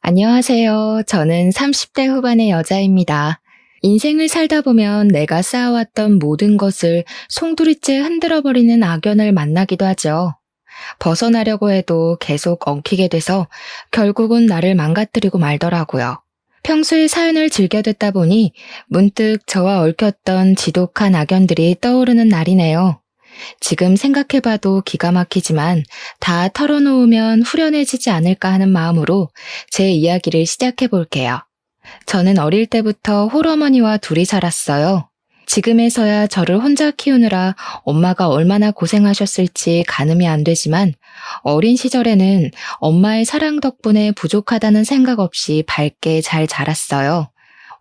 안녕하세요. 저는 30대 후반의 여자입니다. 인생을 살다 보면 내가 쌓아왔던 모든 것을 송두리째 흔들어버리는 악연을 만나기도 하죠. 벗어나려고 해도 계속 엉키게 돼서 결국은 나를 망가뜨리고 말더라고요. 평소에 사연을 즐겨듣다 보니 문득 저와 얽혔던 지독한 악연들이 떠오르는 날이네요. 지금 생각해봐도 기가 막히지만 다 털어놓으면 후련해지지 않을까 하는 마음으로 제 이야기를 시작해볼게요. 저는 어릴 때부터 홀어머니와 둘이 살았어요. 지금에서야 저를 혼자 키우느라 엄마가 얼마나 고생하셨을지 가늠이 안 되지만 어린 시절에는 엄마의 사랑 덕분에 부족하다는 생각 없이 밝게 잘 자랐어요.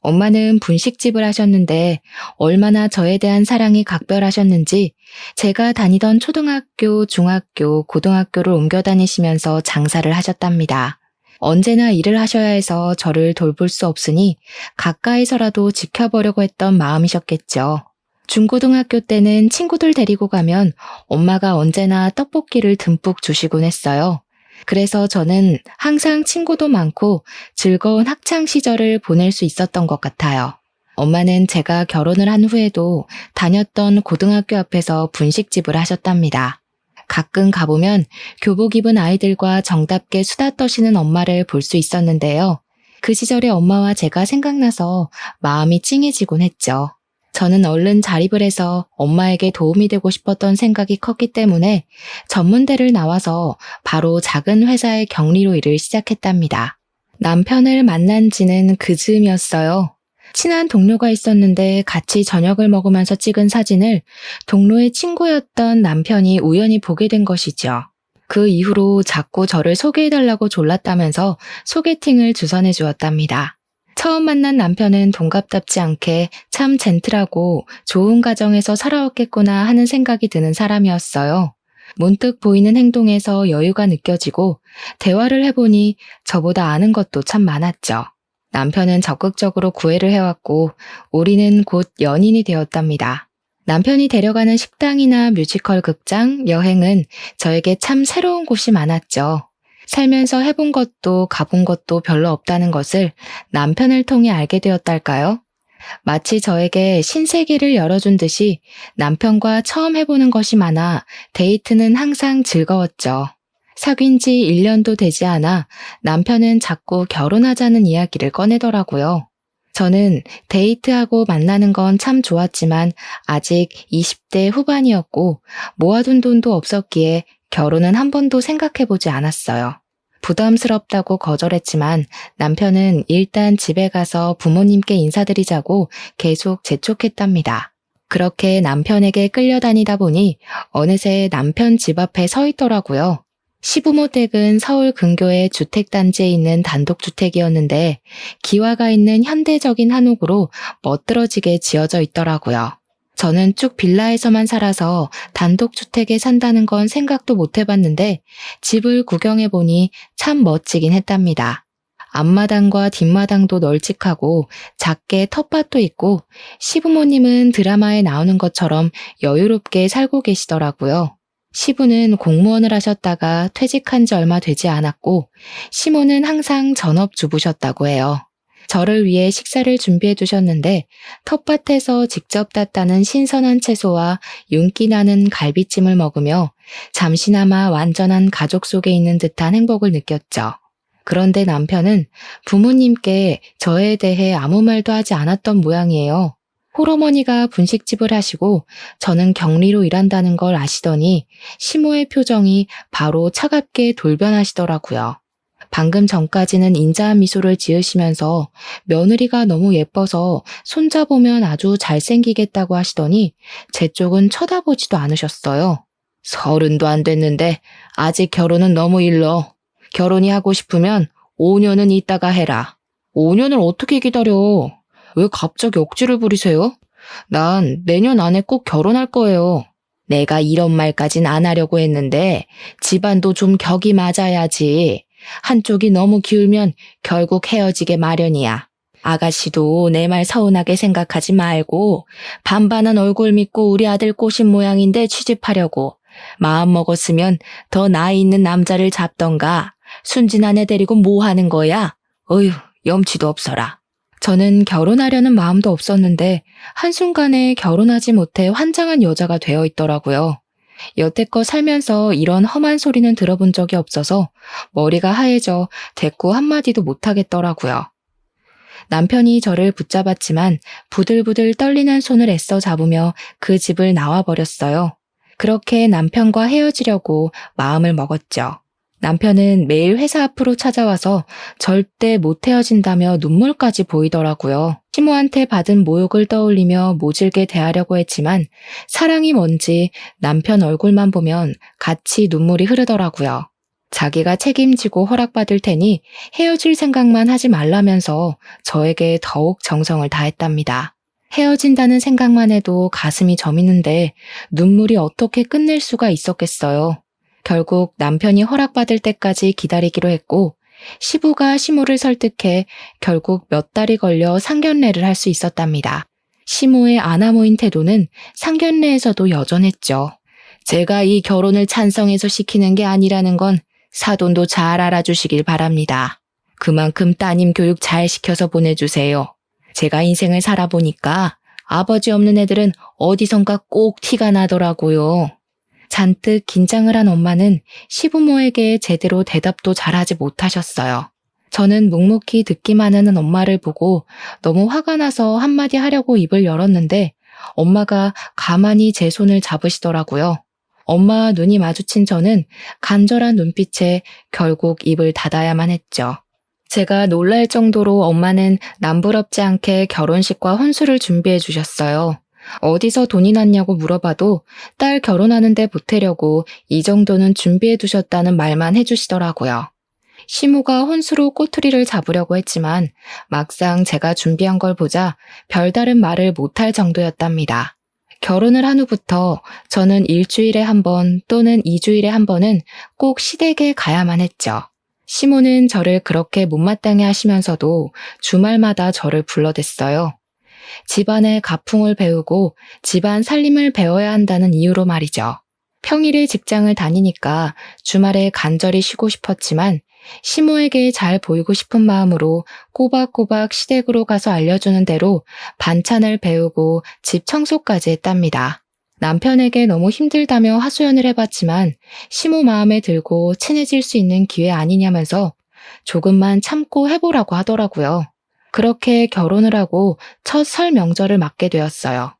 엄마는 분식집을 하셨는데 얼마나 저에 대한 사랑이 각별하셨는지 제가 다니던 초등학교, 중학교, 고등학교를 옮겨 다니시면서 장사를 하셨답니다. 언제나 일을 하셔야 해서 저를 돌볼 수 없으니 가까이서라도 지켜보려고 했던 마음이셨겠죠. 중고등학교 때는 친구들 데리고 가면 엄마가 언제나 떡볶이를 듬뿍 주시곤 했어요. 그래서 저는 항상 친구도 많고 즐거운 학창 시절을 보낼 수 있었던 것 같아요. 엄마는 제가 결혼을 한 후에도 다녔던 고등학교 앞에서 분식집을 하셨답니다. 가끔 가보면 교복 입은 아이들과 정답게 수다 떠시는 엄마를 볼 수 있었는데요. 그 시절의 엄마와 제가 생각나서 마음이 찡해지곤 했죠. 저는 얼른 자립을 해서 엄마에게 도움이 되고 싶었던 생각이 컸기 때문에 전문대를 나와서 바로 작은 회사의 경리로 일을 시작했답니다. 남편을 만난 지는 그 즈음이었어요. 친한 동료가 있었는데 같이 저녁을 먹으면서 찍은 사진을 동료의 친구였던 남편이 우연히 보게 된 것이죠. 그 이후로 자꾸 저를 소개해달라고 졸랐다면서 소개팅을 주선해 주었답니다. 처음 만난 남편은 동갑답지 않게 참 젠틀하고 좋은 가정에서 살아왔겠구나 하는 생각이 드는 사람이었어요. 문득 보이는 행동에서 여유가 느껴지고 대화를 해보니 저보다 아는 것도 참 많았죠. 남편은 적극적으로 구애를 해왔고 우리는 곧 연인이 되었답니다. 남편이 데려가는 식당이나 뮤지컬 극장, 여행은 저에게 참 새로운 곳이 많았죠. 살면서 해본 것도 가본 것도 별로 없다는 것을 남편을 통해 알게 되었달까요? 마치 저에게 신세계를 열어준 듯이 남편과 처음 해보는 것이 많아 데이트는 항상 즐거웠죠. 사귄 지 1년도 되지 않아 남편은 자꾸 결혼하자는 이야기를 꺼내더라고요. 저는 데이트하고 만나는 건 참 좋았지만 아직 20대 후반이었고 모아둔 돈도 없었기에 결혼은 한 번도 생각해보지 않았어요. 부담스럽다고 거절했지만 남편은 일단 집에 가서 부모님께 인사드리자고 계속 재촉했답니다. 그렇게 남편에게 끌려다니다 보니 어느새 남편 집 앞에 서 있더라고요. 시부모 댁은 서울 근교의 주택단지에 있는 단독주택이었는데 기와가 있는 현대적인 한옥으로 멋들어지게 지어져 있더라고요. 저는 쭉 빌라에서만 살아서 단독주택에 산다는 건 생각도 못 해봤는데 집을 구경해보니 참 멋지긴 했답니다. 앞마당과 뒷마당도 널찍하고 작게 텃밭도 있고 시부모님은 드라마에 나오는 것처럼 여유롭게 살고 계시더라고요. 시부는 공무원을 하셨다가 퇴직한 지 얼마 되지 않았고 시모는 항상 전업주부셨다고 해요. 저를 위해 식사를 준비해 두셨는데 텃밭에서 직접 땄다는 신선한 채소와 윤기 나는 갈비찜을 먹으며 잠시나마 완전한 가족 속에 있는 듯한 행복을 느꼈죠. 그런데 남편은 부모님께 저에 대해 아무 말도 하지 않았던 모양이에요. 홀어머니가 분식집을 하시고 저는 경리로 일한다는 걸 아시더니 시모의 표정이 바로 차갑게 돌변하시더라고요. 방금 전까지는 인자한 미소를 지으시면서 며느리가 너무 예뻐서 손자보면 아주 잘생기겠다고 하시더니 제 쪽은 쳐다보지도 않으셨어요. 30도 안 됐는데 아직 결혼은 너무 일러. 결혼이 하고 싶으면 5년은 있다가 해라. 5년을 어떻게 기다려? 왜 갑자기 억지를 부리세요? 난 내년 안에 꼭 결혼할 거예요. 내가 이런 말까진 안 하려고 했는데 집안도 좀 격이 맞아야지. 한쪽이 너무 기울면 결국 헤어지게 마련이야. 아가씨도 내 말 서운하게 생각하지 말고 반반한 얼굴 믿고 우리 아들 꼬신 모양인데 취집하려고. 마음 먹었으면 더 나이 있는 남자를 잡던가. 순진한 애 데리고 뭐 하는 거야? 어휴, 염치도 없어라. 저는 결혼하려는 마음도 없었는데 한순간에 결혼하지 못해 환장한 여자가 되어 있더라고요. 여태껏 살면서 이런 험한 소리는 들어본 적이 없어서 머리가 하얘져 대꾸 한마디도 못하겠더라고요. 남편이 저를 붙잡았지만 부들부들 떨리는 손을 애써 잡으며 그 집을 나와버렸어요. 그렇게 남편과 헤어지려고 마음을 먹었죠. 남편은 매일 회사 앞으로 찾아와서 절대 못 헤어진다며 눈물까지 보이더라고요. 시모한테 받은 모욕을 떠올리며 모질게 대하려고 했지만 사랑이 뭔지 남편 얼굴만 보면 같이 눈물이 흐르더라고요. 자기가 책임지고 허락받을 테니 헤어질 생각만 하지 말라면서 저에게 더욱 정성을 다했답니다. 헤어진다는 생각만 해도 가슴이 저미는데 눈물이 어떻게 끝낼 수가 있었겠어요. 결국 남편이 허락받을 때까지 기다리기로 했고 시부가 시모를 설득해 결국 몇 달이 걸려 상견례를 할 수 있었답니다. 시모의 아나무인 태도는 상견례에서도 여전했죠. 제가 이 결혼을 찬성해서 시키는 게 아니라는 건 사돈도 잘 알아주시길 바랍니다. 그만큼 따님 교육 잘 시켜서 보내주세요. 제가 인생을 살아보니까 아버지 없는 애들은 어디선가 꼭 티가 나더라고요. 잔뜩 긴장을 한 엄마는 시부모에게 제대로 대답도 잘하지 못하셨어요. 저는 묵묵히 듣기만 하는 엄마를 보고 너무 화가 나서 한마디 하려고 입을 열었는데 엄마가 가만히 제 손을 잡으시더라고요. 엄마와 눈이 마주친 저는 간절한 눈빛에 결국 입을 닫아야만 했죠. 제가 놀랄 정도로 엄마는 남부럽지 않게 결혼식과 혼수를 준비해 주셨어요. 어디서 돈이 났냐고 물어봐도 딸 결혼하는데 보태려고 이 정도는 준비해 두셨다는 말만 해주시더라고요. 시모가 혼수로 꼬투리를 잡으려고 했지만 막상 제가 준비한 걸 보자 별다른 말을 못할 정도였답니다. 결혼을 한 후부터 저는 일주일에 한 번 또는 2주일에 한 번은 꼭 시댁에 가야만 했죠. 시모는 저를 그렇게 못마땅해 하시면서도 주말마다 저를 불러댔어요. 집안의 가풍을 배우고 집안 살림을 배워야 한다는 이유로 말이죠. 평일에 직장을 다니니까 주말에 간절히 쉬고 싶었지만 시모에게 잘 보이고 싶은 마음으로 꼬박꼬박 시댁으로 가서 알려주는 대로 반찬을 배우고 집 청소까지 했답니다. 남편에게 너무 힘들다며 하소연을 해봤지만 시모 마음에 들고 친해질 수 있는 기회 아니냐면서 조금만 참고 해보라고 하더라고요. 그렇게 결혼을 하고 첫 설 명절을 맞게 되었어요.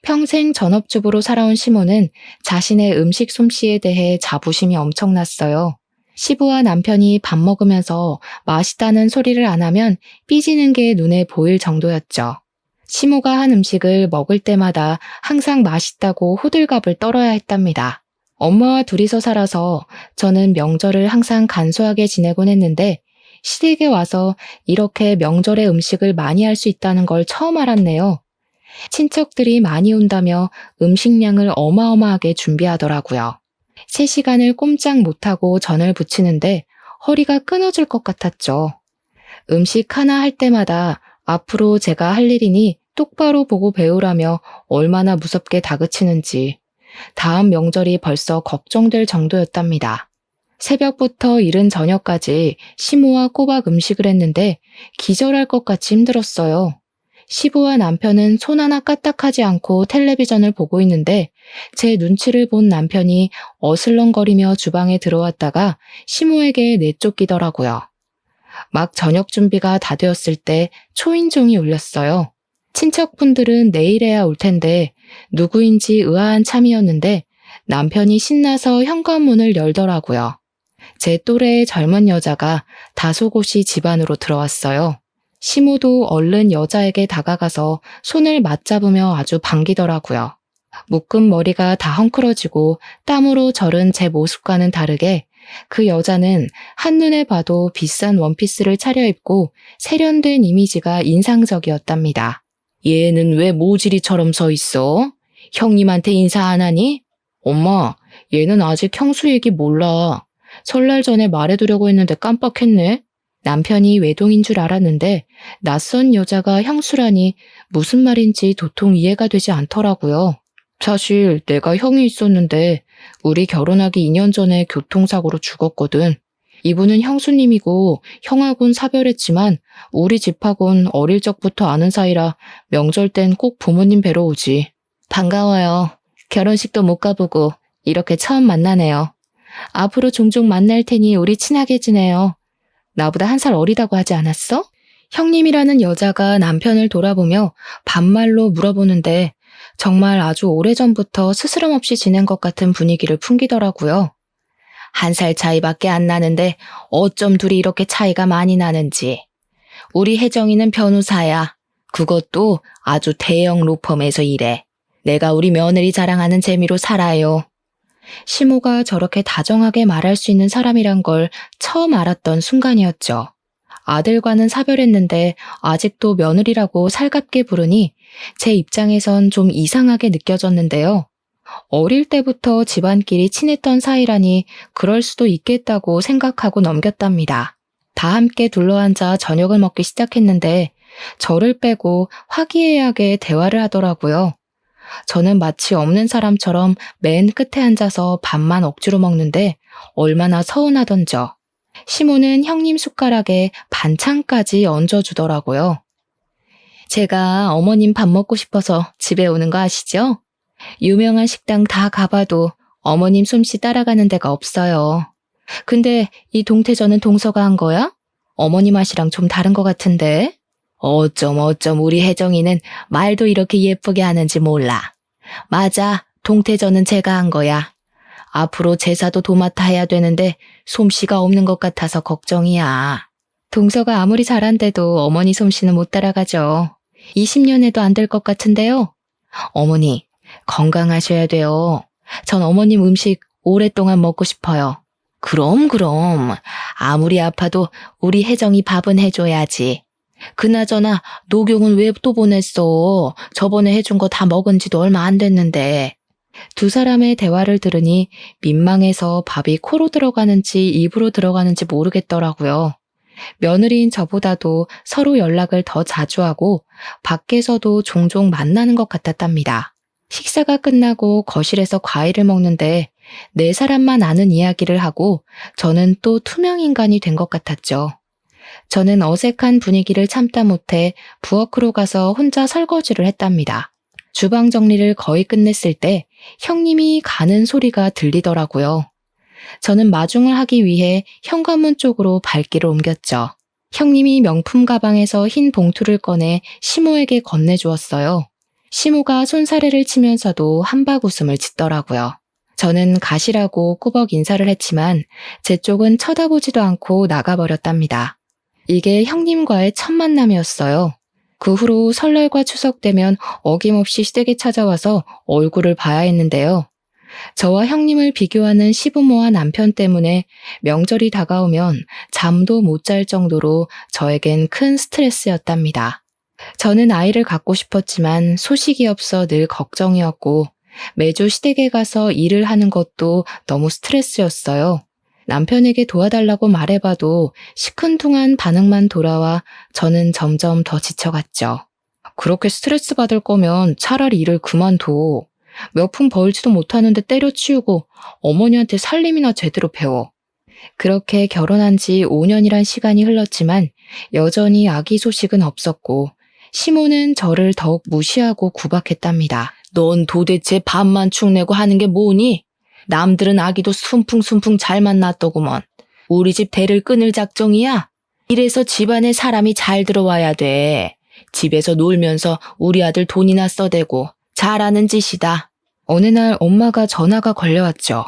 평생 전업주부로 살아온 시모는 자신의 음식 솜씨에 대해 자부심이 엄청났어요. 시부와 남편이 밥 먹으면서 맛있다는 소리를 안 하면 삐지는 게 눈에 보일 정도였죠. 시모가 한 음식을 먹을 때마다 항상 맛있다고 호들갑을 떨어야 했답니다. 엄마와 둘이서 살아서 저는 명절을 항상 간소하게 지내곤 했는데 시댁에 와서 이렇게 명절에 음식을 많이 할 수 있다는 걸 처음 알았네요. 친척들이 많이 온다며 음식량을 어마어마하게 준비하더라고요. 3시간을 꼼짝 못하고 전을 부치는데 허리가 끊어질 것 같았죠. 음식 하나 할 때마다 앞으로 제가 할 일이니 똑바로 보고 배우라며 얼마나 무섭게 다그치는지 다음 명절이 벌써 걱정될 정도였답니다. 새벽부터 이른 저녁까지 시모와 꼬박 음식을 했는데 기절할 것 같이 힘들었어요. 시부와 남편은 손 하나 까딱하지 않고 텔레비전을 보고 있는데 제 눈치를 본 남편이 어슬렁거리며 주방에 들어왔다가 시모에게 내쫓기더라고요. 막 저녁 준비가 다 되었을 때 초인종이 울렸어요. 친척분들은 내일에야 올 텐데 누구인지 의아한 참이었는데 남편이 신나서 현관문을 열더라고요. 제 또래의 젊은 여자가 다소곳이 집 안으로 들어왔어요. 시모도 얼른 여자에게 다가가서 손을 맞잡으며 아주 반기더라고요. 묶은 머리가 다 헝클어지고 땀으로 절은 제 모습과는 다르게 그 여자는 한눈에 봐도 비싼 원피스를 차려입고 세련된 이미지가 인상적이었답니다. 얘는 왜 모지리처럼 서 있어? 형님한테 인사 안 하니? 엄마, 얘는 아직 형수 얘기 몰라. 설날 전에 말해두려고 했는데 깜빡했네. 남편이 외동인 줄 알았는데 낯선 여자가 형수라니 무슨 말인지 도통 이해가 되지 않더라고요. 사실 내가 형이 있었는데 우리 결혼하기 2년 전에 교통사고로 죽었거든. 이분은 형수님이고 형하고는 사별했지만 우리 집하고는 어릴 적부터 아는 사이라 명절 땐 꼭 부모님 뵈러 오지. 반가워요. 결혼식도 못 가보고 이렇게 처음 만나네요. 앞으로 종종 만날 테니 우리 친하게 지내요. 나보다 1살 어리다고 하지 않았어? 형님이라는 여자가 남편을 돌아보며 반말로 물어보는데 정말 아주 오래전부터 스스럼 없이 지낸 것 같은 분위기를 풍기더라고요. 1살 차이밖에 안 나는데 어쩜 둘이 이렇게 차이가 많이 나는지. 우리 혜정이는 변호사야. 그것도 아주 대형 로펌에서 일해. 내가 우리 며느리 자랑하는 재미로 살아요. 시모가 저렇게 다정하게 말할 수 있는 사람이란 걸 처음 알았던 순간이었죠. 아들과는 사별했는데 아직도 며느리라고 살갑게 부르니 제 입장에선 좀 이상하게 느껴졌는데요. 어릴 때부터 집안끼리 친했던 사이라니 그럴 수도 있겠다고 생각하고 넘겼답니다. 다 함께 둘러앉아 저녁을 먹기 시작했는데 저를 빼고 화기애애하게 대화를 하더라고요. 저는 마치 없는 사람처럼 맨 끝에 앉아서 밥만 억지로 먹는데 얼마나 서운하던져. 시모는 형님 숟가락에 반찬까지 얹어주더라고요. 제가 어머님 밥 먹고 싶어서 집에 오는 거 아시죠? 유명한 식당 다 가봐도 어머님 솜씨 따라가는 데가 없어요. 근데 이 동태전은 동서가 한 거야? 어머니 맛이랑 좀 다른 것 같은데? 어쩜 우리 혜정이는 말도 이렇게 예쁘게 하는지 몰라. 맞아, 동태전은 제가 한 거야. 앞으로 제사도 도맡아 해야 되는데 솜씨가 없는 것 같아서 걱정이야. 동서가 아무리 잘한데도 어머니 솜씨는 못 따라가죠. 20년에도 안 될 것 같은데요. 어머니, 건강하셔야 돼요. 전 어머님 음식 오랫동안 먹고 싶어요. 그럼. 아무리 아파도 우리 혜정이 밥은 해줘야지. 그나저나 녹용은 왜 또 보냈어? 저번에 해준 거 다 먹은 지도 얼마 안 됐는데. 두 사람의 대화를 들으니 민망해서 밥이 코로 들어가는지 입으로 들어가는지 모르겠더라고요. 며느리인 저보다도 서로 연락을 더 자주 하고 밖에서도 종종 만나는 것 같았답니다. 식사가 끝나고 거실에서 과일을 먹는데 네 사람만 아는 이야기를 하고 저는 또 투명인간이 된 것 같았죠. 저는 어색한 분위기를 참다 못해 부엌으로 가서 혼자 설거지를 했답니다. 주방 정리를 거의 끝냈을 때 형님이 가는 소리가 들리더라고요. 저는 마중을 하기 위해 현관문 쪽으로 발길을 옮겼죠. 형님이 명품 가방에서 흰 봉투를 꺼내 시모에게 건네주었어요. 시모가 손사래를 치면서도 한박 웃음을 짓더라고요. 저는 가시라고 꾸벅 인사를 했지만 제 쪽은 쳐다보지도 않고 나가버렸답니다. 이게 형님과의 첫 만남이었어요. 그 후로 설날과 추석 되면 어김없이 시댁에 찾아와서 얼굴을 봐야 했는데요. 저와 형님을 비교하는 시부모와 남편 때문에 명절이 다가오면 잠도 못 잘 정도로 저에겐 큰 스트레스였답니다. 저는 아이를 갖고 싶었지만 소식이 없어 늘 걱정이었고 매주 시댁에 가서 일을 하는 것도 너무 스트레스였어요. 남편에게 도와달라고 말해봐도 시큰둥한 반응만 돌아와 저는 점점 더 지쳐갔죠. 그렇게 스트레스 받을 거면 차라리 일을 그만둬. 몇 푼 벌지도 못하는데 때려치우고 어머니한테 살림이나 제대로 배워. 그렇게 결혼한 지 5년이란 시간이 흘렀지만 여전히 아기 소식은 없었고 시모는 저를 더욱 무시하고 구박했답니다. 넌 도대체 밥만 축내고 하는 게 뭐니? 남들은 아기도 순풍순풍 잘만 낳더구먼. 우리 집 대를 끊을 작정이야? 이래서 집안에 사람이 잘 들어와야 돼. 집에서 놀면서 우리 아들 돈이나 써대고 잘하는 짓이다. 어느 날 엄마가 전화가 걸려왔죠.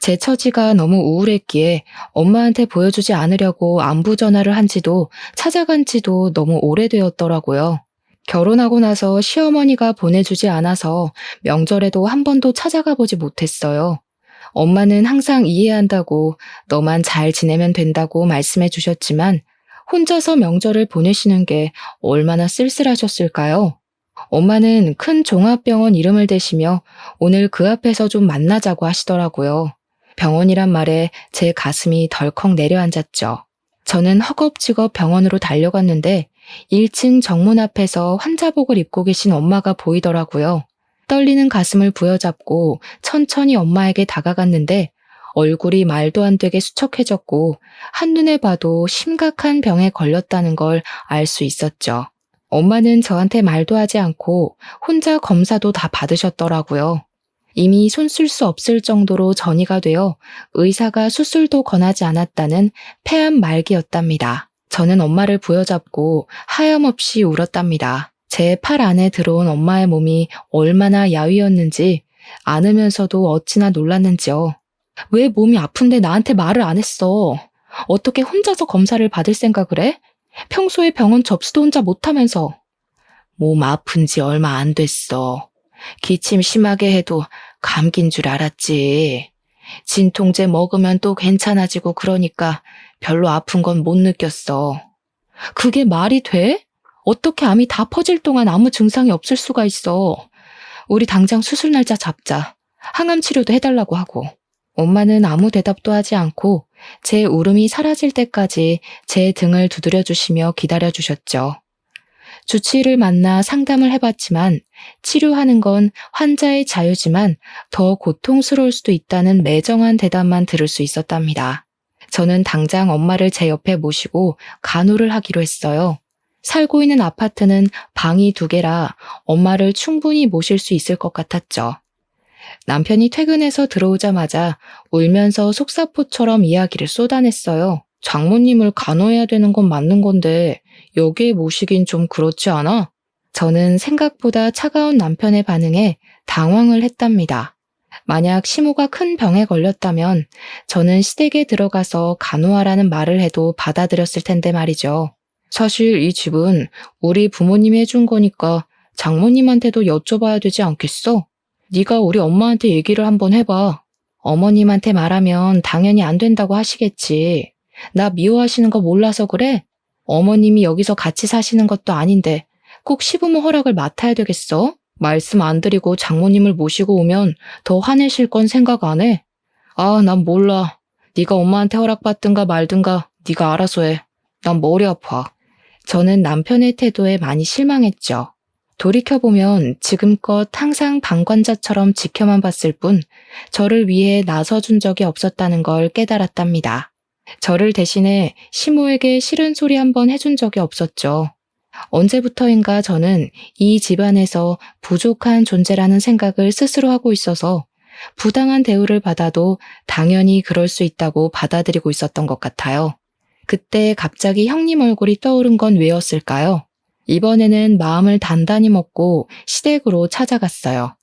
제 처지가 너무 우울했기에 엄마한테 보여주지 않으려고 안부 전화를 한 지도 찾아간 지도 너무 오래되었더라고요. 결혼하고 나서 시어머니가 보내주지 않아서 명절에도 한 번도 찾아가 보지 못했어요. 엄마는 항상 이해한다고 너만 잘 지내면 된다고 말씀해 주셨지만 혼자서 명절을 보내시는 게 얼마나 쓸쓸하셨을까요? 엄마는 큰 종합병원 이름을 대시며 오늘 그 앞에서 좀 만나자고 하시더라고요. 병원이란 말에 제 가슴이 덜컥 내려앉았죠. 저는 허겁지겁 병원으로 달려갔는데 1층 정문 앞에서 환자복을 입고 계신 엄마가 보이더라고요. 떨리는 가슴을 부여잡고 천천히 엄마에게 다가갔는데 얼굴이 말도 안 되게 수척해졌고 한눈에 봐도 심각한 병에 걸렸다는 걸 알 수 있었죠. 엄마는 저한테 말도 하지 않고 혼자 검사도 다 받으셨더라고요. 이미 손 쓸 수 없을 정도로 전이가 되어 의사가 수술도 권하지 않았다는 폐암 말기였답니다. 저는 엄마를 부여잡고 하염없이 울었답니다. 제 팔 안에 들어온 엄마의 몸이 얼마나 야위었는지 안으면서도 어찌나 놀랐는지요. 왜 몸이 아픈데 나한테 말을 안 했어? 어떻게 혼자서 검사를 받을 생각을 해? 평소에 병원 접수도 혼자 못하면서. 몸 아픈 지 얼마 안 됐어. 기침 심하게 해도 감기인 줄 알았지. 진통제 먹으면 또 괜찮아지고 그러니까 별로 아픈 건 못 느꼈어. 그게 말이 돼? 어떻게 암이 다 퍼질 동안 아무 증상이 없을 수가 있어. 우리 당장 수술 날짜 잡자. 항암 치료도 해달라고 하고. 엄마는 아무 대답도 하지 않고 제 울음이 사라질 때까지 제 등을 두드려 주시며 기다려 주셨죠. 주치의를 만나 상담을 해봤지만 치료하는 건 환자의 자유지만 더 고통스러울 수도 있다는 매정한 대답만 들을 수 있었답니다. 저는 당장 엄마를 제 옆에 모시고 간호를 하기로 했어요. 살고 있는 아파트는 방이 2개라 엄마를 충분히 모실 수 있을 것 같았죠. 남편이 퇴근해서 들어오자마자 울면서 속사포처럼 이야기를 쏟아냈어요. 장모님을 간호해야 되는 건 맞는 건데 여기에 모시긴 좀 그렇지 않아? 저는 생각보다 차가운 남편의 반응에 당황을 했답니다. 만약 시모가 큰 병에 걸렸다면 저는 시댁에 들어가서 간호하라는 말을 해도 받아들였을 텐데 말이죠. 사실 이 집은 우리 부모님이 해준 거니까 장모님한테도 여쭤봐야 되지 않겠어? 네가 우리 엄마한테 얘기를 한번 해봐. 어머님한테 말하면 당연히 안 된다고 하시겠지. 나 미워하시는 거 몰라서 그래? 어머님이 여기서 같이 사시는 것도 아닌데 꼭 시부모 허락을 맡아야 되겠어? 말씀 안 드리고 장모님을 모시고 오면 더 화내실 건 생각 안 해? 아, 난 몰라. 네가 엄마한테 허락받든가 말든가 네가 알아서 해. 난 머리 아파. 저는 남편의 태도에 많이 실망했죠. 돌이켜보면 지금껏 항상 방관자처럼 지켜만 봤을 뿐 저를 위해 나서준 적이 없었다는 걸 깨달았답니다. 저를 대신해 시모에게 싫은 소리 한번 해준 적이 없었죠. 언제부터인가 저는 이 집안에서 부족한 존재라는 생각을 스스로 하고 있어서 부당한 대우를 받아도 당연히 그럴 수 있다고 받아들이고 있었던 것 같아요. 그때 갑자기 형님 얼굴이 떠오른 건 왜였을까요? 이번에는 마음을 단단히 먹고 시댁으로 찾아갔어요.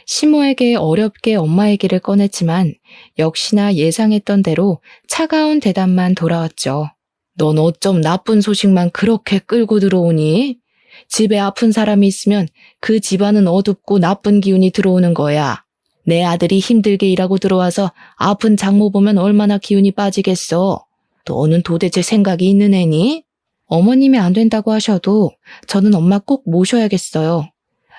시모에게 어렵게 엄마 얘기를 꺼냈지만 역시나 예상했던 대로 차가운 대답만 돌아왔죠. 넌 어쩜 나쁜 소식만 그렇게 끌고 들어오니? 집에 아픈 사람이 있으면 그 집안은 어둡고 나쁜 기운이 들어오는 거야. 내 아들이 힘들게 일하고 들어와서 아픈 장모 보면 얼마나 기운이 빠지겠어. 너는 도대체 생각이 있는 애니? 어머님이 안 된다고 하셔도 저는 엄마 꼭 모셔야겠어요.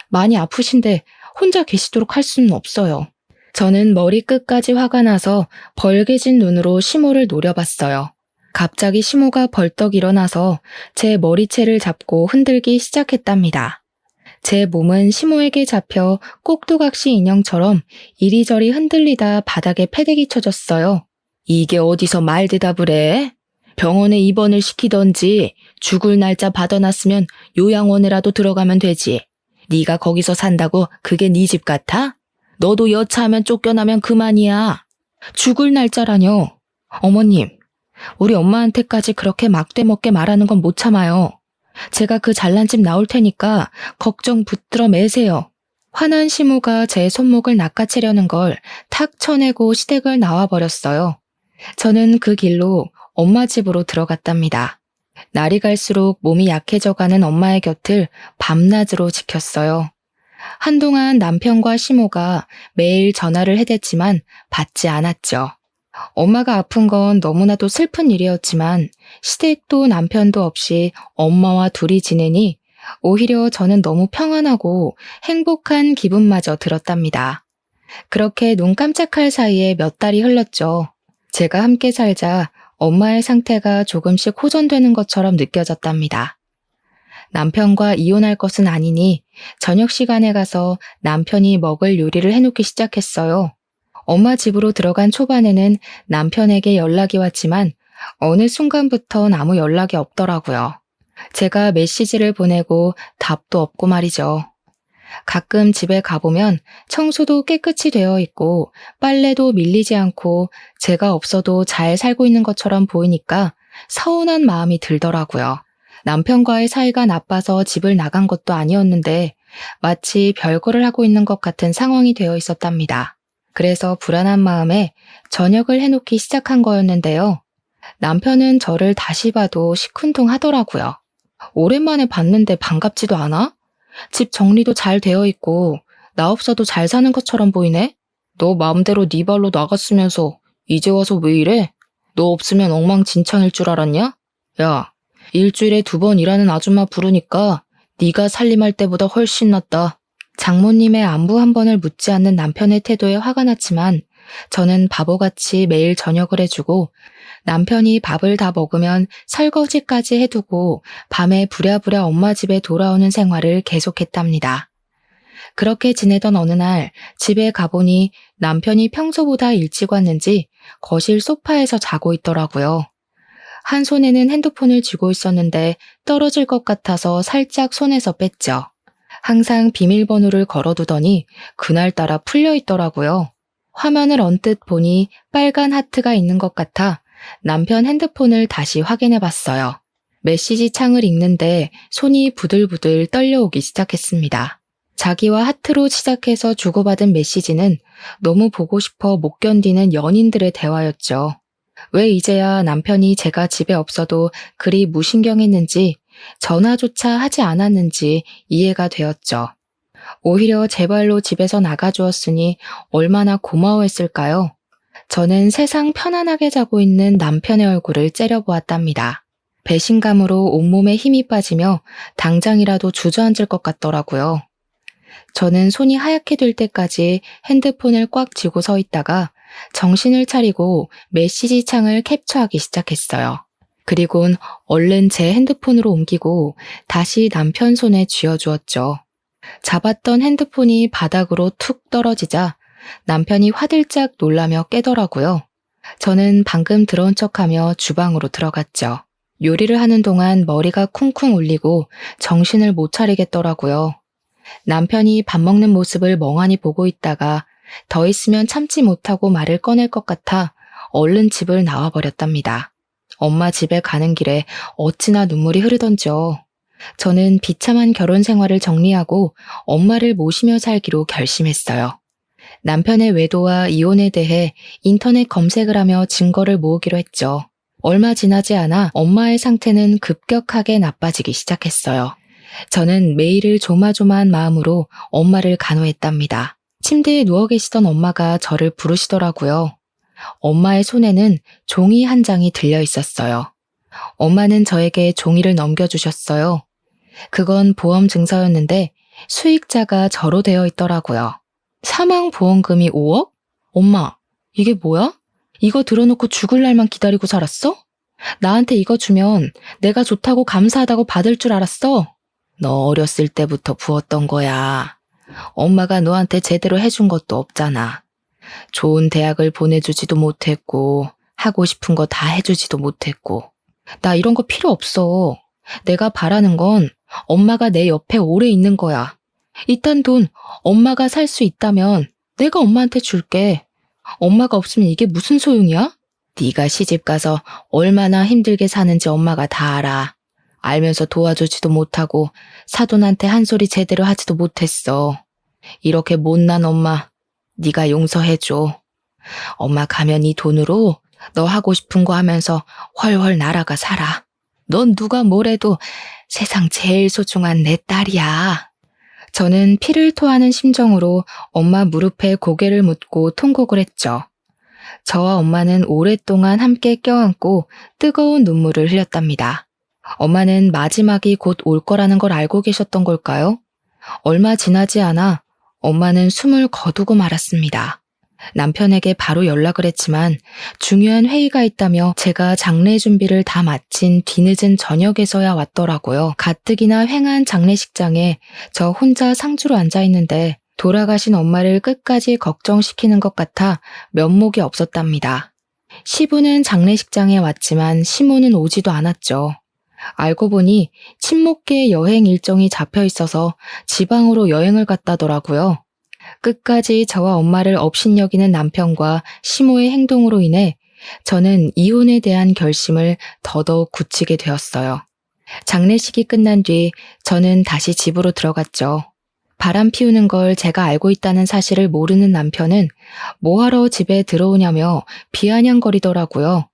많이 아프신데 혼자 계시도록 할 수는 없어요. 저는 머리끝까지 화가 나서 벌개진 눈으로 시모를 노려봤어요. 갑자기 시모가 벌떡 일어나서 제 머리채를 잡고 흔들기 시작했답니다. 제 몸은 시모에게 잡혀 꼭두각시 인형처럼 이리저리 흔들리다 바닥에 패대기 쳐졌어요. 이게 어디서 말 대답을 해? 병원에 입원을 시키던지 죽을 날짜 받아놨으면 요양원에라도 들어가면 되지. 네가 거기서 산다고 그게 네 집 같아? 너도 여차하면 쫓겨나면 그만이야. 죽을 날짜라뇨. 어머님, 우리 엄마한테까지 그렇게 막대먹게 말하는 건 못 참아요. 제가 그 잘난 집 나올 테니까 걱정 붙들어 매세요. 화난 시모가 제 손목을 낚아채려는 걸 탁 쳐내고 시댁을 나와버렸어요. 저는 그 길로 엄마 집으로 들어갔답니다. 날이 갈수록 몸이 약해져가는 엄마의 곁을 밤낮으로 지켰어요. 한동안 남편과 시모가 매일 전화를 해댔지만 받지 않았죠. 엄마가 아픈 건 너무나도 슬픈 일이었지만 시댁도 남편도 없이 엄마와 둘이 지내니 오히려 저는 너무 평안하고 행복한 기분마저 들었답니다. 그렇게 눈 깜짝할 사이에 몇 달이 흘렀죠. 제가 함께 살자 엄마의 상태가 조금씩 호전되는 것처럼 느껴졌답니다. 남편과 이혼할 것은 아니니 저녁 시간에 가서 남편이 먹을 요리를 해놓기 시작했어요. 엄마 집으로 들어간 초반에는 남편에게 연락이 왔지만 어느 순간부턴 아무 연락이 없더라고요. 제가 메시지를 보내고 답도 없고 말이죠. 가끔 집에 가보면 청소도 깨끗이 되어 있고 빨래도 밀리지 않고 제가 없어도 잘 살고 있는 것처럼 보이니까 서운한 마음이 들더라고요. 남편과의 사이가 나빠서 집을 나간 것도 아니었는데 마치 별거를 하고 있는 것 같은 상황이 되어 있었답니다. 그래서 불안한 마음에 저녁을 해놓기 시작한 거였는데요. 남편은 저를 다시 봐도 시큰둥하더라고요. 오랜만에 봤는데 반갑지도 않아? 집 정리도 잘 되어 있고 나 없어도 잘 사는 것처럼 보이네? 너 마음대로 네 발로 나갔으면서 이제 와서 왜 이래? 너 없으면 엉망진창일 줄 알았냐? 야, 일주일에 2번 일하는 아줌마 부르니까 네가 살림할 때보다 훨씬 낫다. 장모님의 안부 한 번을 묻지 않는 남편의 태도에 화가 났지만 저는 바보같이 매일 저녁을 해주고 남편이 밥을 다 먹으면 설거지까지 해두고 밤에 부랴부랴 엄마 집에 돌아오는 생활을 계속했답니다. 그렇게 지내던 어느 날 집에 가보니 남편이 평소보다 일찍 왔는지 거실 소파에서 자고 있더라고요. 한 손에는 핸드폰을 쥐고 있었는데 떨어질 것 같아서 살짝 손에서 뺐죠. 항상 비밀번호를 걸어두더니 그날따라 풀려 있더라고요. 화면을 언뜻 보니 빨간 하트가 있는 것 같아 남편 핸드폰을 다시 확인해 봤어요. 메시지 창을 읽는데 손이 부들부들 떨려오기 시작했습니다. 자기와 하트로 시작해서 주고받은 메시지는 너무 보고 싶어 못 견디는 연인들의 대화였죠. 왜 이제야 남편이 제가 집에 없어도 그리 무신경했는지 전화조차 하지 않았는지 이해가 되었죠. 오히려 제 발로 집에서 나가주었으니 얼마나 고마워했을까요? 저는 세상 편안하게 자고 있는 남편의 얼굴을 째려보았답니다. 배신감으로 온몸에 힘이 빠지며 당장이라도 주저앉을 것 같더라고요. 저는 손이 하얗게 될 때까지 핸드폰을 꽉 쥐고 서 있다가 정신을 차리고 메시지 창을 캡처하기 시작했어요. 그리곤 얼른 제 핸드폰으로 옮기고 다시 남편 손에 쥐어주었죠. 잡았던 핸드폰이 바닥으로 툭 떨어지자 남편이 화들짝 놀라며 깨더라고요. 저는 방금 들어온 척하며 주방으로 들어갔죠. 요리를 하는 동안 머리가 쿵쿵 울리고 정신을 못 차리겠더라고요. 남편이 밥 먹는 모습을 멍하니 보고 있다가 더 있으면 참지 못하고 말을 꺼낼 것 같아 얼른 집을 나와버렸답니다. 엄마 집에 가는 길에 어찌나 눈물이 흐르던지요. 저는 비참한 결혼 생활을 정리하고 엄마를 모시며 살기로 결심했어요. 남편의 외도와 이혼에 대해 인터넷 검색을 하며 증거를 모으기로 했죠. 얼마 지나지 않아 엄마의 상태는 급격하게 나빠지기 시작했어요. 저는 매일을 조마조마한 마음으로 엄마를 간호했답니다. 침대에 누워 계시던 엄마가 저를 부르시더라고요. 엄마의 손에는 종이 한 장이 들려 있었어요. 엄마는 저에게 종이를 넘겨주셨어요. 그건 보험 증서였는데 수익자가 저로 되어 있더라고요. 사망보험금이 5억? 엄마, 이게 뭐야? 이거 들어놓고 죽을 날만 기다리고 살았어? 나한테 이거 주면 내가 좋다고 감사하다고 받을 줄 알았어? 너 어렸을 때부터 부었던 거야. 엄마가 너한테 제대로 해준 것도 없잖아. 좋은 대학을 보내주지도 못했고 하고 싶은 거 다 해주지도 못했고. 나 이런 거 필요 없어. 내가 바라는 건 엄마가 내 옆에 오래 있는 거야. 이딴 돈 엄마가 살 수 있다면 내가 엄마한테 줄게. 엄마가 없으면 이게 무슨 소용이야? 네가 시집가서 얼마나 힘들게 사는지 엄마가 다 알아. 알면서 도와주지도 못하고 사돈한테 한 소리 제대로 하지도 못했어. 이렇게 못난 엄마 네가 용서해줘. 엄마 가면 이 돈으로 너 하고 싶은 거 하면서 훨훨 날아가 살아. 넌 누가 뭐래도 세상 제일 소중한 내 딸이야. 저는 피를 토하는 심정으로 엄마 무릎에 고개를 묻고 통곡을 했죠. 저와 엄마는 오랫동안 함께 껴안고 뜨거운 눈물을 흘렸답니다. 엄마는 마지막이 곧 올 거라는 걸 알고 계셨던 걸까요? 얼마 지나지 않아 엄마는 숨을 거두고 말았습니다. 남편에게 바로 연락을 했지만 중요한 회의가 있다며 제가 장례 준비를 다 마친 뒤늦은 저녁에서야 왔더라고요. 가뜩이나 횡한 장례식장에 저 혼자 상주로 앉아있는데 돌아가신 엄마를 끝까지 걱정시키는 것 같아 면목이 없었답니다. 시부는 장례식장에 왔지만 시모는 오지도 않았죠. 알고 보니 친목계 여행 일정이 잡혀 있어서 지방으로 여행을 갔다더라고요. 끝까지 저와 엄마를 업신여기는 남편과 시모의 행동으로 인해 저는 이혼에 대한 결심을 더더욱 굳히게 되었어요. 장례식이 끝난 뒤 저는 다시 집으로 들어갔죠. 바람 피우는 걸 제가 알고 있다는 사실을 모르는 남편은 뭐하러 집에 들어오냐며 비아냥거리더라고요.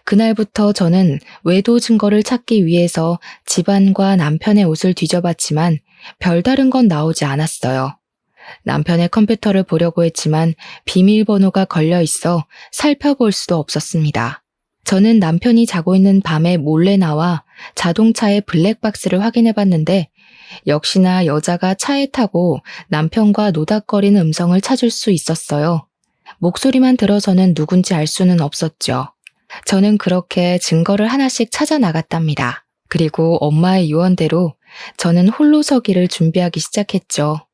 그날부터 저는 외도 증거를 찾기 위해서 집안과 남편의 옷을 뒤져봤지만 별다른 건 나오지 않았어요. 남편의 컴퓨터를 보려고 했지만 비밀번호가 걸려 있어 살펴볼 수도 없었습니다. 저는 남편이 자고 있는 밤에 몰래 나와 자동차의 블랙박스를 확인해 봤는데 역시나 여자가 차에 타고 남편과 노닥거리는 음성을 찾을 수 있었어요. 목소리만 들어서는 누군지 알 수는 없었죠. 저는 그렇게 증거를 하나씩 찾아 나갔답니다. 그리고 엄마의 유언대로 저는 홀로 서기를 준비하기 시작했죠.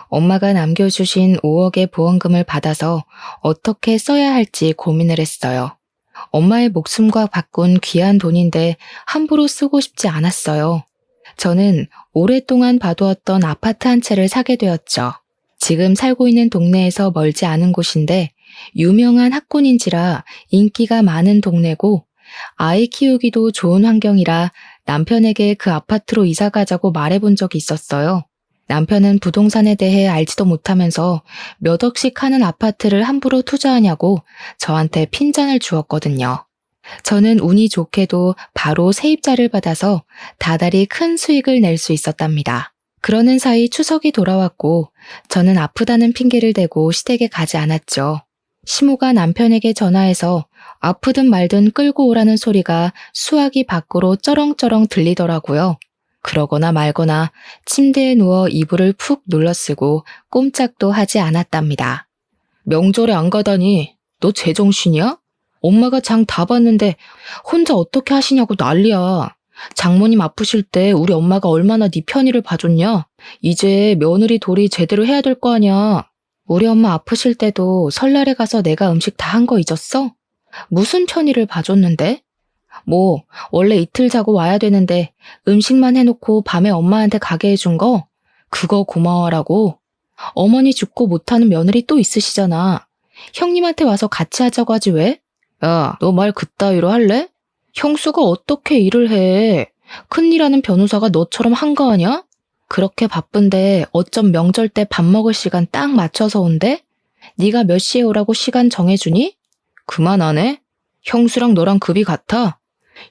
엄마가 남겨주신 5억의 보험금을 받아서 어떻게 써야 할지 고민을 했어요. 엄마의 목숨과 바꾼 귀한 돈인데 함부로 쓰고 싶지 않았어요. 저는 오랫동안 봐두었던 아파트 한 채를 사게 되었죠. 지금 살고 있는 동네에서 멀지 않은 곳인데 유명한 학군인지라 인기가 많은 동네고 아이 키우기도 좋은 환경이라 남편에게 그 아파트로 이사 가자고 말해본 적이 있었어요. 남편은 부동산에 대해 알지도 못하면서 몇 억씩 하는 아파트를 함부로 투자하냐고 저한테 핀잔을 주었거든요. 저는 운이 좋게도 바로 세입자를 받아서 다달이 큰 수익을 낼 수 있었답니다. 그러는 사이 추석이 돌아왔고 저는 아프다는 핑계를 대고 시댁에 가지 않았죠. 시모가 남편에게 전화해서 아프든 말든 끌고 오라는 소리가 수화기 밖으로 쩌렁쩌렁 들리더라고요. 그러거나 말거나 침대에 누워 이불을 푹 눌러쓰고 꼼짝도 하지 않았답니다. 명절에 안 가다니 너 제정신이야? 엄마가 장 다 봤는데 혼자 어떻게 하시냐고 난리야. 장모님 아프실 때 우리 엄마가 얼마나 네 편의를 봐줬냐? 이제 며느리 도리 제대로 해야 될 거 아니야. 우리 엄마 아프실 때도 설날에 가서 내가 음식 다 한 거 잊었어? 무슨 편의를 봐줬는데? 뭐 원래 이틀 자고 와야 되는데 음식만 해놓고 밤에 엄마한테 가게 해준 거? 그거 고마워라고? 어머니 죽고 못하는 며느리 또 있으시잖아. 형님한테 와서 같이 하자고 하지 왜? 야, 너 말 그따위로 할래? 형수가 어떻게 일을 해? 큰일하는 변호사가 너처럼 한가하냐? 그렇게 바쁜데 어쩜 명절 때 밥 먹을 시간 딱 맞춰서 온대? 네가 몇 시에 오라고 시간 정해주니? 그만하네? 형수랑 너랑 급이 같아?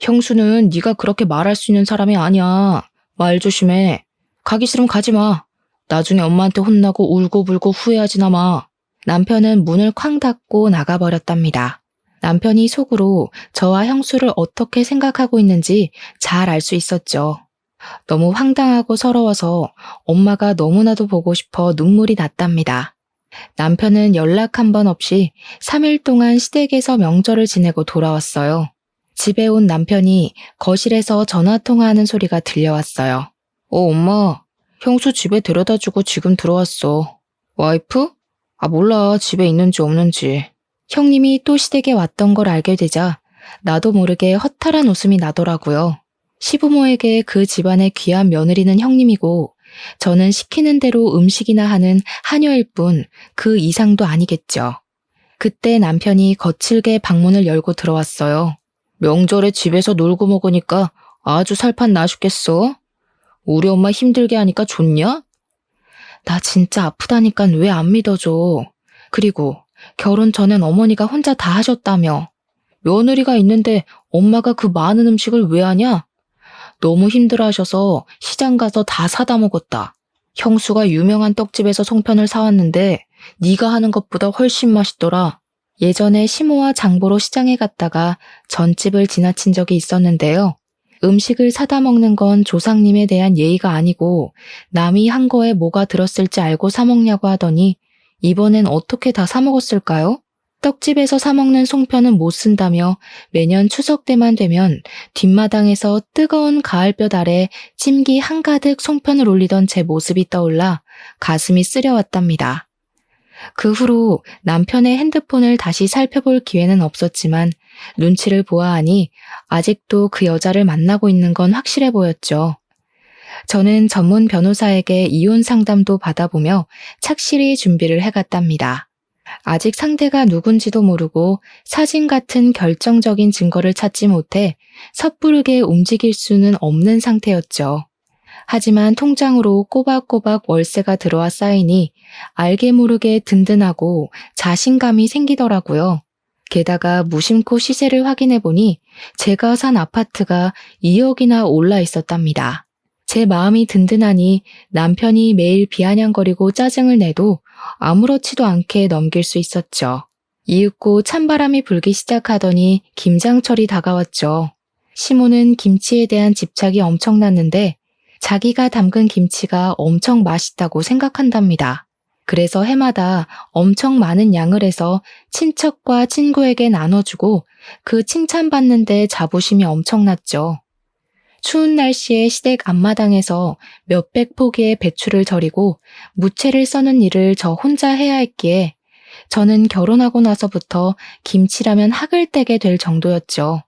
형수는 네가 그렇게 말할 수 있는 사람이 아니야. 말 조심해. 가기 싫으면 가지 마. 나중에 엄마한테 혼나고 울고불고 후회하지나 마. 남편은 문을 쾅 닫고 나가버렸답니다. 남편이 속으로 저와 형수를 어떻게 생각하고 있는지 잘 알 수 있었죠. 너무 황당하고 서러워서 엄마가 너무나도 보고 싶어 눈물이 났답니다. 남편은 연락 한 번 없이 3일 동안 시댁에서 명절을 지내고 돌아왔어요. 집에 온 남편이 거실에서 전화통화하는 소리가 들려왔어요. 엄마, 형수 집에 데려다주고 지금 들어왔어. 와이프? 몰라, 집에 있는지 없는지. 형님이 또 시댁에 왔던 걸 알게 되자 나도 모르게 허탈한 웃음이 나더라고요. 시부모에게 그 집안의 귀한 며느리는 형님이고 저는 시키는 대로 음식이나 하는 하녀일 뿐 그 이상도 아니겠죠. 그때 남편이 거칠게 방문을 열고 들어왔어요. 명절에 집에서 놀고 먹으니까 아주 살판 나죽겠어. 우리 엄마 힘들게 하니까 좋냐? 나 진짜 아프다니깐 왜 안 믿어줘. 그리고 결혼 전엔 어머니가 혼자 다 하셨다며. 며느리가 있는데 엄마가 그 많은 음식을 왜 하냐? 너무 힘들어하셔서 시장 가서 다 사다 먹었다. 형수가 유명한 떡집에서 송편을 사왔는데 네가 하는 것보다 훨씬 맛있더라. 예전에 시모와 장보러 시장에 갔다가 전집을 지나친 적이 있었는데요. 음식을 사다 먹는 건 조상님에 대한 예의가 아니고 남이 한 거에 뭐가 들었을지 알고 사 먹냐고 하더니 이번엔 어떻게 다 사 먹었을까요? 떡집에서 사 먹는 송편은 못 쓴다며 매년 추석 때만 되면 뒷마당에서 뜨거운 가을볕 아래 찜기 한가득 송편을 올리던 제 모습이 떠올라 가슴이 쓰려왔답니다. 그 후로 남편의 핸드폰을 다시 살펴볼 기회는 없었지만 눈치를 보아하니 아직도 그 여자를 만나고 있는 건 확실해 보였죠. 저는 전문 변호사에게 이혼 상담도 받아보며 착실히 준비를 해갔답니다. 아직 상대가 누군지도 모르고 사진 같은 결정적인 증거를 찾지 못해 섣부르게 움직일 수는 없는 상태였죠. 하지만 통장으로 꼬박꼬박 월세가 들어와 쌓이니 알게 모르게 든든하고 자신감이 생기더라고요. 게다가 무심코 시세를 확인해보니 제가 산 아파트가 2억이나 올라 있었답니다. 제 마음이 든든하니 남편이 매일 비아냥거리고 짜증을 내도 아무렇지도 않게 넘길 수 있었죠. 이윽고 찬바람이 불기 시작하더니 김장철이 다가왔죠. 시모는 김치에 대한 집착이 엄청났는데 자기가 담근 김치가 엄청 맛있다고 생각한답니다. 그래서 해마다 엄청 많은 양을 해서 친척과 친구에게 나눠주고 그 칭찬받는데 자부심이 엄청났죠. 추운 날씨에 시댁 앞마당에서 몇백 포기의 배추를 절이고 무채를 써는 일을 저 혼자 해야 했기에 저는 결혼하고 나서부터 김치라면 학을 떼게 될 정도였죠.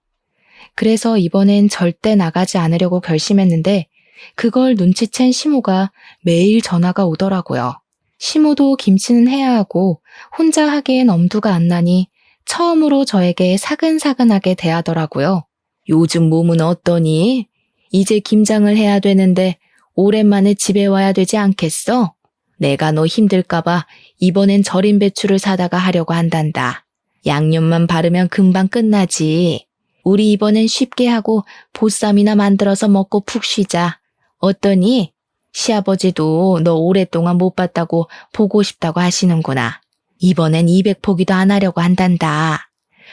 그래서 이번엔 절대 나가지 않으려고 결심했는데 그걸 눈치챈 시모가 매일 전화가 오더라고요. 시모도 김치는 해야 하고 혼자 하기엔 엄두가 안 나니 처음으로 저에게 사근사근하게 대하더라고요. 요즘 몸은 어떠니? 이제 김장을 해야 되는데 오랜만에 집에 와야 되지 않겠어? 내가 너 힘들까봐 이번엔 절인 배추를 사다가 하려고 한단다. 양념만 바르면 금방 끝나지. 우리 이번엔 쉽게 하고 보쌈이나 만들어서 먹고 푹 쉬자. 어떠니? 시아버지도 너 오랫동안 못 봤다고 보고 싶다고 하시는구나. 이번엔 200포기도 안 하려고 한단다.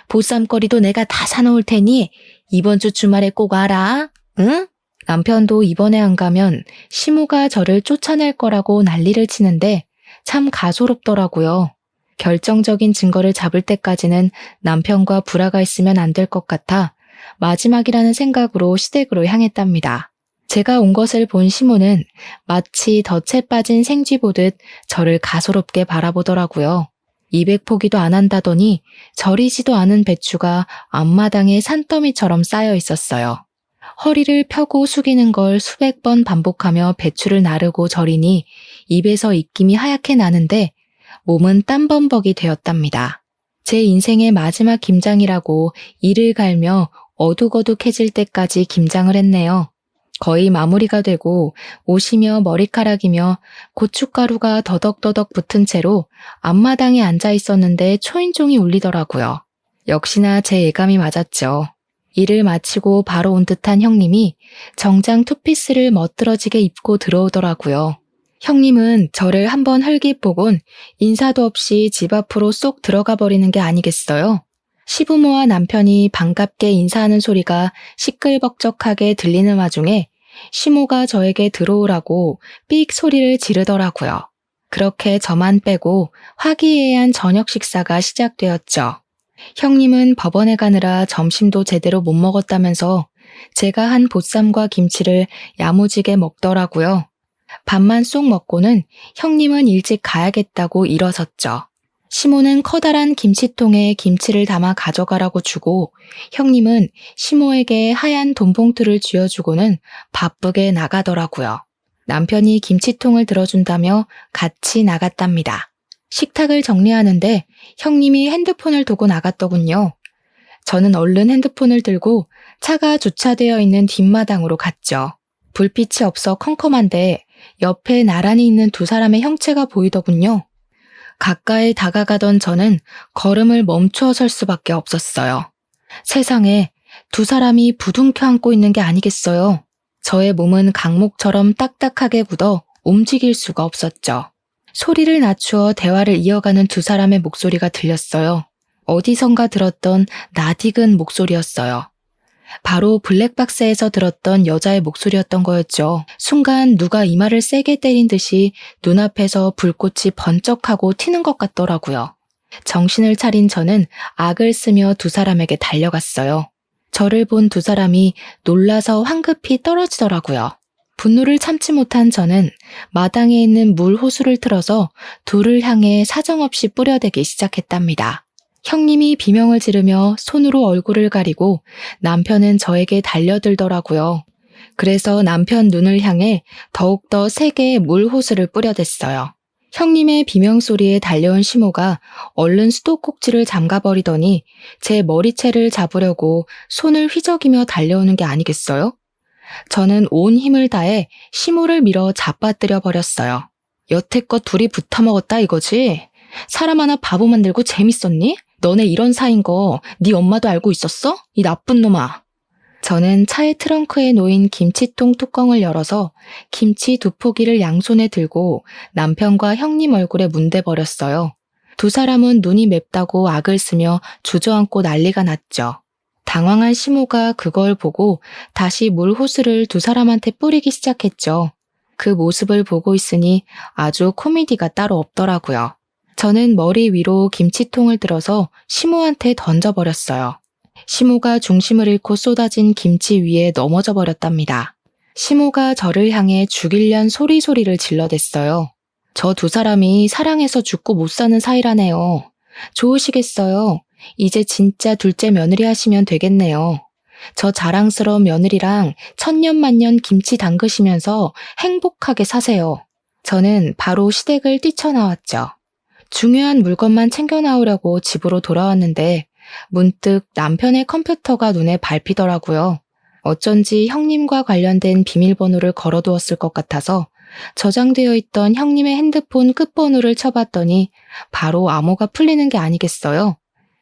보쌈거리도 내가 다 사놓을 테니 이번 주 주말에 꼭 와라. 응? 남편도 이번에 안 가면 시모가 저를 쫓아낼 거라고 난리를 치는데 참 가소롭더라고요. 결정적인 증거를 잡을 때까지는 남편과 불화가 있으면 안 될 것 같아 마지막이라는 생각으로 시댁으로 향했답니다. 제가 온 것을 본 시모는 마치 덫에 빠진 생쥐 보듯 저를 가소롭게 바라보더라고요. 200포기도 안 한다더니 절이지도 않은 배추가 앞마당에 산더미처럼 쌓여 있었어요. 허리를 펴고 숙이는 걸 수백 번 반복하며 배추를 나르고 절이니 입에서 입김이 하얗게 나는데 몸은 땀범벅이 되었답니다. 제 인생의 마지막 김장이라고 이를 갈며 어둑어둑해질 때까지 김장을 했네요. 거의 마무리가 되고 옷이며 머리카락이며 고춧가루가 더덕더덕 붙은 채로 앞마당에 앉아 있었는데 초인종이 울리더라고요. 역시나 제 예감이 맞았죠. 일을 마치고 바로 온 듯한 형님이 정장 투피스를 멋들어지게 입고 들어오더라고요. 형님은 저를 한번 헐깃보곤 인사도 없이 집 앞으로 쏙 들어가 버리는 게 아니겠어요? 시부모와 남편이 반갑게 인사하는 소리가 시끌벅적하게 들리는 와중에 시모가 저에게 들어오라고 삑 소리를 지르더라고요. 그렇게 저만 빼고 화기애애한 저녁 식사가 시작되었죠. 형님은 법원에 가느라 점심도 제대로 못 먹었다면서 제가 한 보쌈과 김치를 야무지게 먹더라고요. 밥만 쏙 먹고는 형님은 일찍 가야겠다고 일어섰죠. 시모는 커다란 김치통에 김치를 담아 가져가라고 주고 형님은 시모에게 하얀 돈봉투를 쥐어주고는 바쁘게 나가더라고요. 남편이 김치통을 들어준다며 같이 나갔답니다. 식탁을 정리하는데 형님이 핸드폰을 두고 나갔더군요. 저는 얼른 핸드폰을 들고 차가 주차되어 있는 뒷마당으로 갔죠. 불빛이 없어 컴컴한데 옆에 나란히 있는 두 사람의 형체가 보이더군요. 가까이 다가가던 저는 걸음을 멈추어 설 수밖에 없었어요. 세상에 두 사람이 부둥켜 안고 있는 게 아니겠어요. 저의 몸은 강목처럼 딱딱하게 굳어 움직일 수가 없었죠. 소리를 낮추어 대화를 이어가는 두 사람의 목소리가 들렸어요. 어디선가 들었던 낯익은 목소리였어요. 바로 블랙박스에서 들었던 여자의 목소리였던 거였죠. 순간 누가 이마를 세게 때린 듯이 눈앞에서 불꽃이 번쩍하고 튀는 것 같더라고요. 정신을 차린 저는 악을 쓰며 두 사람에게 달려갔어요. 저를 본 두 사람이 놀라서 황급히 떨어지더라고요. 분노를 참지 못한 저는 마당에 있는 물 호수를 틀어서 둘을 향해 사정없이 뿌려대기 시작했답니다. 형님이 비명을 지르며 손으로 얼굴을 가리고 남편은 저에게 달려들더라고요. 그래서 남편 눈을 향해 더욱더 세게 물 호수를 뿌려댔어요. 형님의 비명소리에 달려온 시모가 얼른 수도꼭지를 잠가버리더니 제 머리채를 잡으려고 손을 휘저기며 달려오는 게 아니겠어요? 저는 온 힘을 다해 시모를 밀어 잡아뜨려 버렸어요. 여태껏 둘이 붙어먹었다 이거지? 사람 하나 바보 만들고 재밌었니? 너네 이런 사이인 거 네 엄마도 알고 있었어? 이 나쁜 놈아. 저는 차의 트렁크에 놓인 김치통 뚜껑을 열어서 김치 두 포기를 양손에 들고 남편과 형님 얼굴에 문대버렸어요. 두 사람은 눈이 맵다고 악을 쓰며 주저앉고 난리가 났죠. 당황한 시모가 그걸 보고 다시 물 호스를 두 사람한테 뿌리기 시작했죠. 그 모습을 보고 있으니 아주 코미디가 따로 없더라고요. 저는 머리 위로 김치통을 들어서 시모한테 던져버렸어요. 시모가 중심을 잃고 쏟아진 김치 위에 넘어져 버렸답니다. 시모가 저를 향해 죽일련 소리를 질러댔어요. 저 두 사람이 사랑해서 죽고 못 사는 사이라네요. 좋으시겠어요? 이제 진짜 둘째 며느리 하시면 되겠네요. 저 자랑스러운 며느리랑 천년만년 김치 담그시면서 행복하게 사세요. 저는 바로 시댁을 뛰쳐나왔죠. 중요한 물건만 챙겨 나오려고 집으로 돌아왔는데 문득 남편의 컴퓨터가 눈에 밟히더라고요. 어쩐지 형님과 관련된 비밀번호를 걸어두었을 것 같아서 저장되어 있던 형님의 핸드폰 끝번호를 쳐봤더니 바로 암호가 풀리는 게 아니겠어요?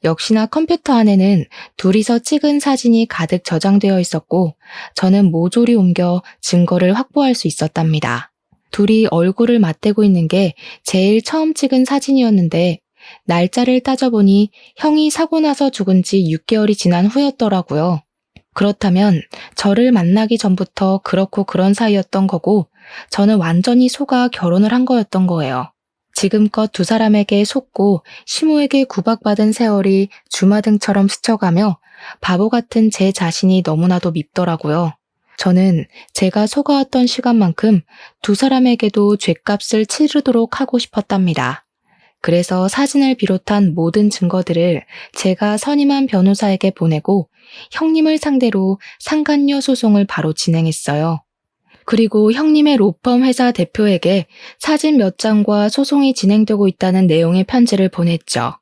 역시나 컴퓨터 안에는 둘이서 찍은 사진이 가득 저장되어 있었고 저는 모조리 옮겨 증거를 확보할 수 있었답니다. 둘이 얼굴을 맞대고 있는 게 제일 처음 찍은 사진이었는데 날짜를 따져보니 형이 사고 나서 죽은 지 6개월이 지난 후였더라고요. 그렇다면 저를 만나기 전부터 그렇고 그런 사이였던 거고 저는 완전히 속아 결혼을 한 거였던 거예요. 지금껏 두 사람에게 속고 시모에게 구박받은 세월이 주마등처럼 스쳐가며 바보 같은 제 자신이 너무나도 밉더라고요. 저는 제가 속아왔던 시간만큼 두 사람에게도 죗값을 치르도록 하고 싶었답니다. 그래서 사진을 비롯한 모든 증거들을 제가 선임한 변호사에게 보내고 형님을 상대로 상간녀 소송을 바로 진행했어요. 그리고 형님의 로펌 회사 대표에게 사진 몇 장과 소송이 진행되고 있다는 내용의 편지를 보냈죠.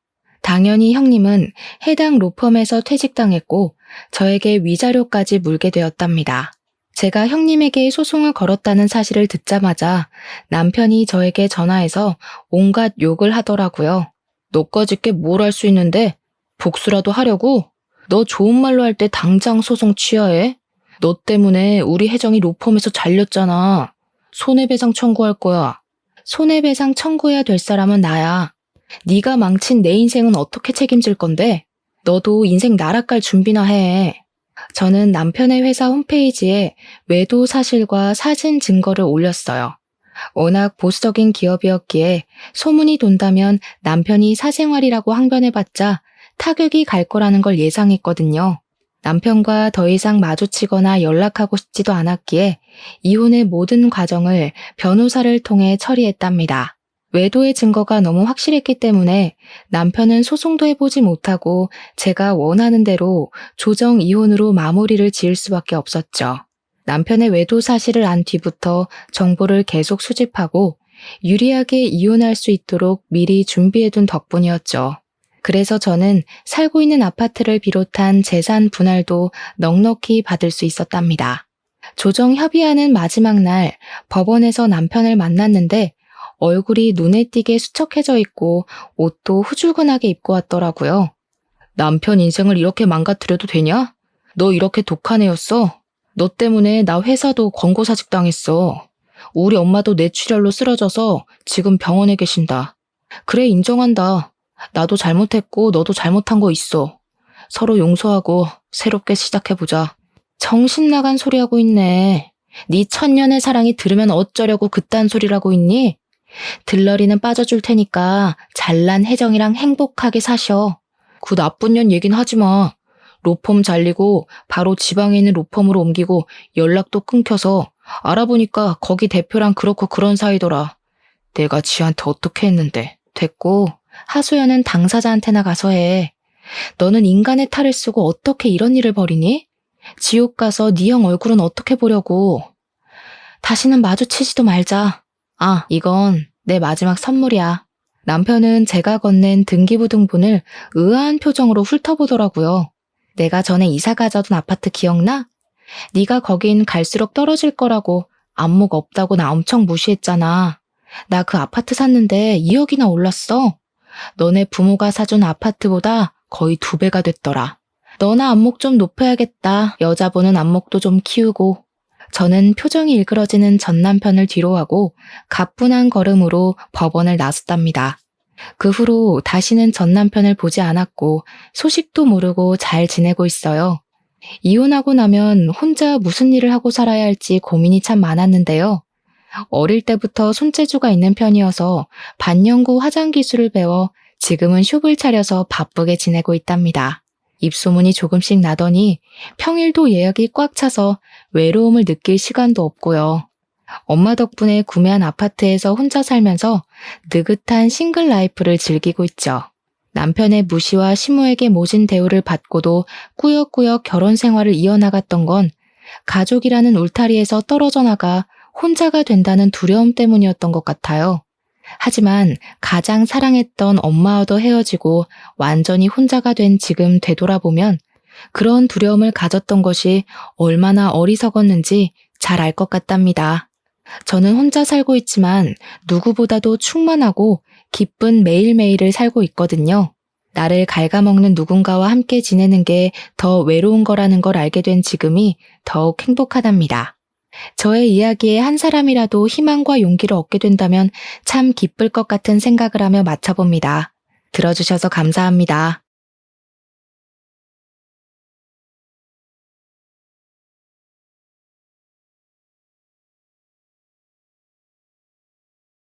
당연히 형님은 해당 로펌에서 퇴직당했고 저에게 위자료까지 물게 되었답니다. 제가 형님에게 소송을 걸었다는 사실을 듣자마자 남편이 저에게 전화해서 온갖 욕을 하더라고요. 너까짓 게 뭘 할 수 있는데 복수라도 하려고? 너 좋은 말로 할 때 당장 소송 취하해? 너 때문에 우리 혜정이 로펌에서 잘렸잖아. 손해배상 청구할 거야. 손해배상 청구해야 될 사람은 나야. 네가 망친 내 인생은 어떻게 책임질 건데? 너도 인생 나락갈 준비나 해. 저는 남편의 회사 홈페이지에 외도 사실과 사진 증거를 올렸어요. 워낙 보수적인 기업이었기에 소문이 돈다면 남편이 사생활이라고 항변해봤자 타격이 갈 거라는 걸 예상했거든요. 남편과 더 이상 마주치거나 연락하고 싶지도 않았기에 이혼의 모든 과정을 변호사를 통해 처리했답니다. 외도의 증거가 너무 확실했기 때문에 남편은 소송도 해보지 못하고 제가 원하는 대로 조정 이혼으로 마무리를 지을 수밖에 없었죠. 남편의 외도 사실을 안 뒤부터 정보를 계속 수집하고 유리하게 이혼할 수 있도록 미리 준비해둔 덕분이었죠. 그래서 저는 살고 있는 아파트를 비롯한 재산 분할도 넉넉히 받을 수 있었답니다. 조정 협의하는 마지막 날 법원에서 남편을 만났는데 얼굴이 눈에 띄게 수척해져 있고 옷도 후줄근하게 입고 왔더라고요. 남편 인생을 이렇게 망가뜨려도 되냐? 너 이렇게 독한 애였어? 너 때문에 나 회사도 권고사직 당했어. 우리 엄마도 뇌출혈로 쓰러져서 지금 병원에 계신다. 그래, 인정한다. 나도 잘못했고 너도 잘못한 거 있어. 서로 용서하고 새롭게 시작해보자. 정신 나간 소리 하고 있네. 네 천년의 사랑이 들으면 어쩌려고 그딴 소리라고 있니? 들러리는 빠져줄 테니까 잘난 혜정이랑 행복하게 사셔. 그 나쁜 년 얘긴 하지 마. 로펌 잘리고 바로 지방에 있는 로펌으로 옮기고 연락도 끊겨서 알아보니까 거기 대표랑 그렇고 그런 사이더라. 내가 지한테 어떻게 했는데. 됐고, 하소연은 당사자한테나 가서 해. 너는 인간의 탈을 쓰고 어떻게 이런 일을 벌이니? 지옥 가서 네 형 얼굴은 어떻게 보려고. 다시는 마주치지도 말자. 아, 이건 내 마지막 선물이야. 남편은 제가 건넨 등기부등본을 의아한 표정으로 훑어보더라고요. 내가 전에 이사 가자던 아파트 기억나? 네가 거긴 갈수록 떨어질 거라고 안목 없다고 나 엄청 무시했잖아. 나 그 아파트 샀는데 2억이나 올랐어. 너네 부모가 사준 아파트보다 거의 2배가 됐더라. 너나 안목 좀 높여야겠다. 여자 보는 안목도 좀 키우고. 저는 표정이 일그러지는 전 남편을 뒤로하고 가뿐한 걸음으로 법원을 나섰답니다. 그 후로 다시는 전 남편을 보지 않았고 소식도 모르고 잘 지내고 있어요. 이혼하고 나면 혼자 무슨 일을 하고 살아야 할지 고민이 참 많았는데요. 어릴 때부터 손재주가 있는 편이어서 반영구 화장 기술을 배워 지금은 숍을 차려서 바쁘게 지내고 있답니다. 입소문이 조금씩 나더니 평일도 예약이 꽉 차서 외로움을 느낄 시간도 없고요. 엄마 덕분에 구매한 아파트에서 혼자 살면서 느긋한 싱글 라이프를 즐기고 있죠. 남편의 무시와 시모에게 모진 대우를 받고도 꾸역꾸역 결혼 생활을 이어나갔던 건 가족이라는 울타리에서 떨어져 나가 혼자가 된다는 두려움 때문이었던 것 같아요. 하지만 가장 사랑했던 엄마와도 헤어지고 완전히 혼자가 된 지금 되돌아보면 그런 두려움을 가졌던 것이 얼마나 어리석었는지 잘 알 것 같답니다. 저는 혼자 살고 있지만 누구보다도 충만하고 기쁜 매일매일을 살고 있거든요. 나를 갉아먹는 누군가와 함께 지내는 게 더 외로운 거라는 걸 알게 된 지금이 더욱 행복하답니다. 저의 이야기에 한 사람이라도 희망과 용기를 얻게 된다면 참 기쁠 것 같은 생각을 하며 마쳐봅니다. 들어주셔서 감사합니다.